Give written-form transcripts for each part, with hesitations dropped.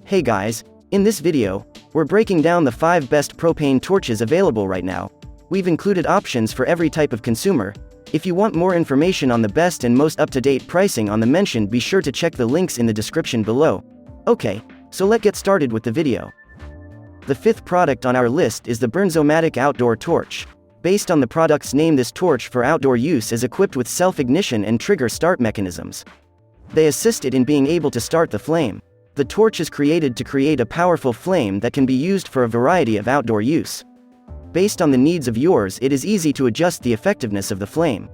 Hey guys, in this video, we're breaking down the 5 best propane torches available right now. We've included options for every type of consumer. If you want more information on the best and most up-to-date pricing on the mentioned, be sure to check the links in the description below. Okay, so let's get started with the video. The 5th product on our list is the Bernzomatic outdoor torch. Based on the product's name, this torch for outdoor use is equipped with self-ignition and trigger start mechanisms. They assist it in being able to start the flame. The torch is created to create a powerful flame that can be used for a variety of outdoor use. Based on the needs of yours, it is easy to adjust the effectiveness of the flame.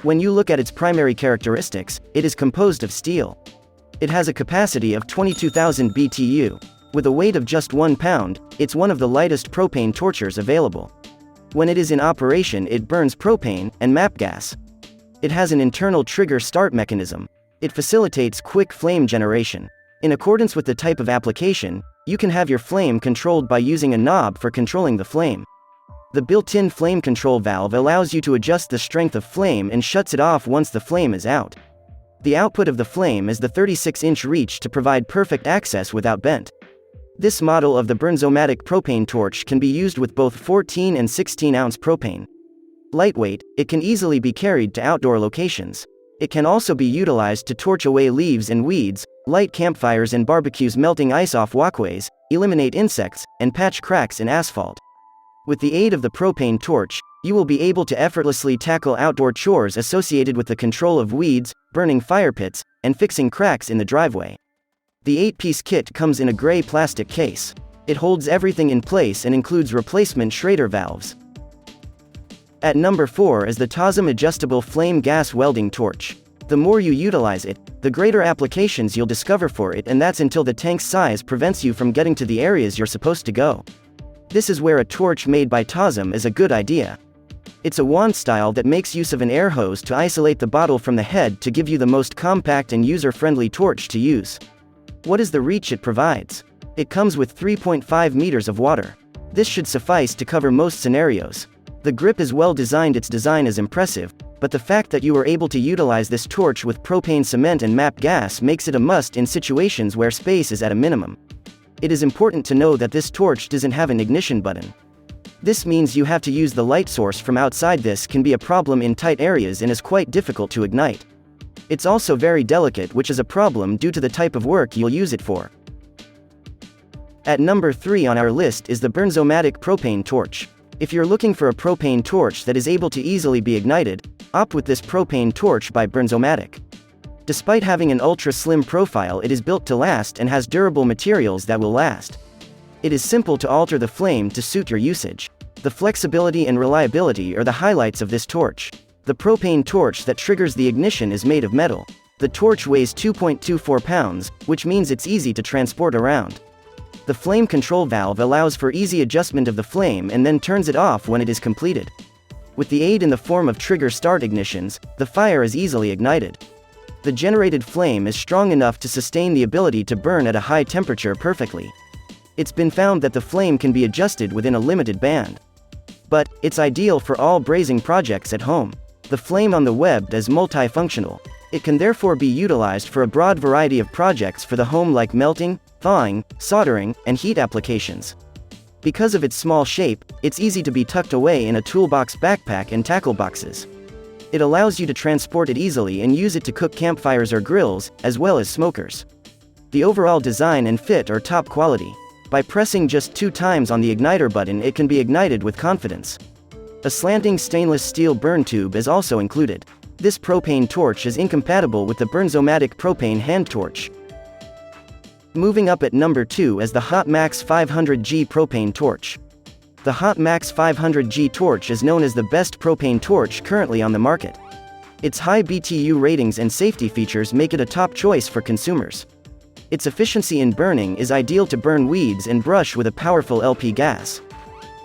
When you look at its primary characteristics, it is composed of steel. It has a capacity of 22,000 BTU. With a weight of just 1 pound, it's one of the lightest propane torches available. When it is in operation, it burns propane and MAP gas. It has an internal trigger start mechanism. It facilitates quick flame generation. In accordance with the type of application, you can have your flame controlled by using a knob for controlling the flame. The built-in flame control valve allows you to adjust the strength of flame and shuts it off once the flame is out. The output of the flame is the 36-inch reach to provide perfect access without bent. This model of the Bernzomatic propane torch can be used with both 14 and 16-ounce propane. Lightweight, it can easily be carried to outdoor locations. It can also be utilized to torch away leaves and weeds, light campfires and barbecues, melting ice off walkways, eliminate insects, and patch cracks in asphalt. With the aid of the propane torch, you will be able to effortlessly tackle outdoor chores associated with the control of weeds, burning fire pits, and fixing cracks in the driveway. The 8-piece kit comes in a gray plastic case. It holds everything in place and includes replacement Schrader valves. At number 4 is the thawing adjustable flame gas welding torch. The more you utilize it, the greater applications you'll discover for it, and that's until the tank's size prevents you from getting to the areas you're supposed to go. This is where a torch made by thawing is a good idea. It's a wand style that makes use of an air hose to isolate the bottle from the head to give you the most compact and user-friendly torch to use. What is the reach it provides? It comes with 3.5 meters of water. This should suffice to cover most scenarios. The grip is well designed, its design is impressive, but the fact that you are able to utilize this torch with propane, cement and MAP gas makes it a must in situations where space is at a minimum. It is important to know that this torch doesn't have an ignition button. This means you have to use the light source from outside. This can be a problem in tight areas and is quite difficult to ignite. It's also very delicate, which is a problem due to the type of work you'll use it for. At number 3 on our list is the Bernzomatic propane torch. If you're looking for a propane torch that is able to easily be ignited, opt with this propane torch by Bernzomatic. Despite having an ultra-slim profile, it is built to last and has durable materials that will last. It is simple to alter the flame to suit your usage. The flexibility and reliability are the highlights of this torch. The propane torch that triggers the ignition is made of metal. The torch weighs 2.24 pounds, which means it's easy to transport around. The flame control valve allows for easy adjustment of the flame and then turns it off when it is completed. With the aid in the form of trigger start ignitions, the fire is easily ignited. The generated flame is strong enough to sustain the ability to burn at a high temperature perfectly. It's been found that the flame can be adjusted within a limited band. But it's ideal for all brazing projects at home. The flame on the web is multifunctional. It can therefore be utilized for a broad variety of projects for the home, like melting, thawing, soldering, and heat applications. Because of its small shape, it's easy to be tucked away in a toolbox, backpack, and tackle boxes. It allows you to transport it easily and use it to cook campfires or grills, as well as smokers. The overall design and fit are top quality. By pressing just 2 times on the igniter button, it can be ignited with confidence. A slanting stainless steel burn tube is also included. This propane torch is incompatible with the Bernzomatic propane hand torch. Moving up at number 2 is the Hot Max 500G propane torch. The Hot Max 500G torch is known as the best propane torch currently on the market. Its high BTU ratings and safety features make it a top choice for consumers. Its efficiency in burning is ideal to burn weeds and brush with a powerful LP gas.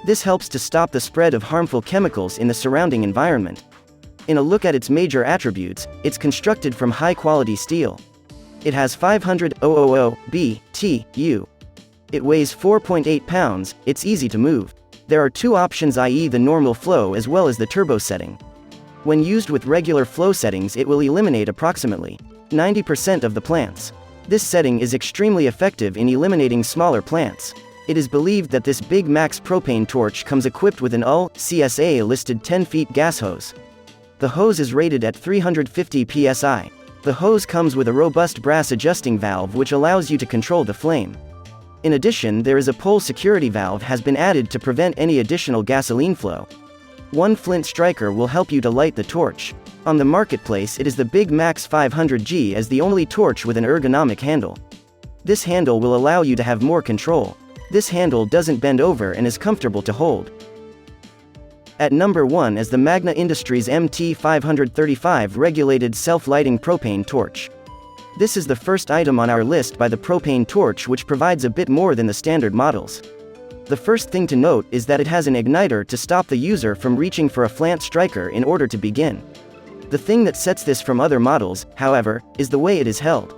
This helps to stop the spread of harmful chemicals in the surrounding environment. In a look at its major attributes, it's constructed from high-quality steel. It has 500 BTU. It weighs 4.8 pounds, it's easy to move. There are 2 options, i.e. the normal flow as well as the turbo setting. When used with regular flow settings, it will eliminate approximately 90% of the plants. This setting is extremely effective in eliminating smaller plants. It is believed that this Big Max propane torch comes equipped with an UL CSA listed 10 feet gas hose. The hose is rated at 350 psi. The hose comes with a robust brass adjusting valve which allows you to control the flame. In addition, there is a pole security valve has been added to prevent any additional gasoline flow. One flint striker will help you to light the torch. On the marketplace it is the Big Max 500G as the only torch with an ergonomic handle. This handle will allow you to have more control. This handle doesn't bend over and is comfortable to hold. At number 1 is the Magna Industries MT535 regulated self-lighting propane torch. This is the first item on our list by the Propane Torch, which provides a bit more than the standard models. The first thing to note is that it has an igniter to stop the user from reaching for a flint striker in order to begin. The thing that sets this from other models, however, is the way it is held.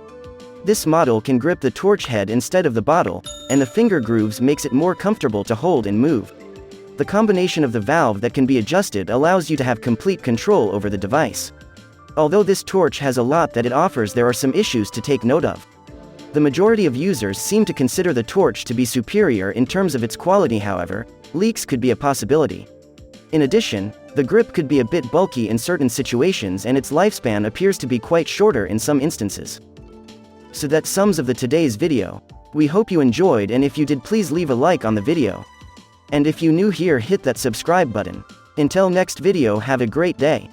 This model can grip the torch head instead of the bottle, and the finger grooves makes it more comfortable to hold and move. The combination of the valve that can be adjusted allows you to have complete control over the device. Although this torch has a lot that it offers, there are some issues to take note of. The majority of users seem to consider the torch to be superior in terms of its quality. However, leaks could be a possibility. In addition, the grip could be a bit bulky in certain situations and its lifespan appears to be quite shorter in some instances. So that sums up today's video. We hope you enjoyed, and if you did, please leave a like on the video. And if you new here, hit that subscribe button. Until next video, have a great day.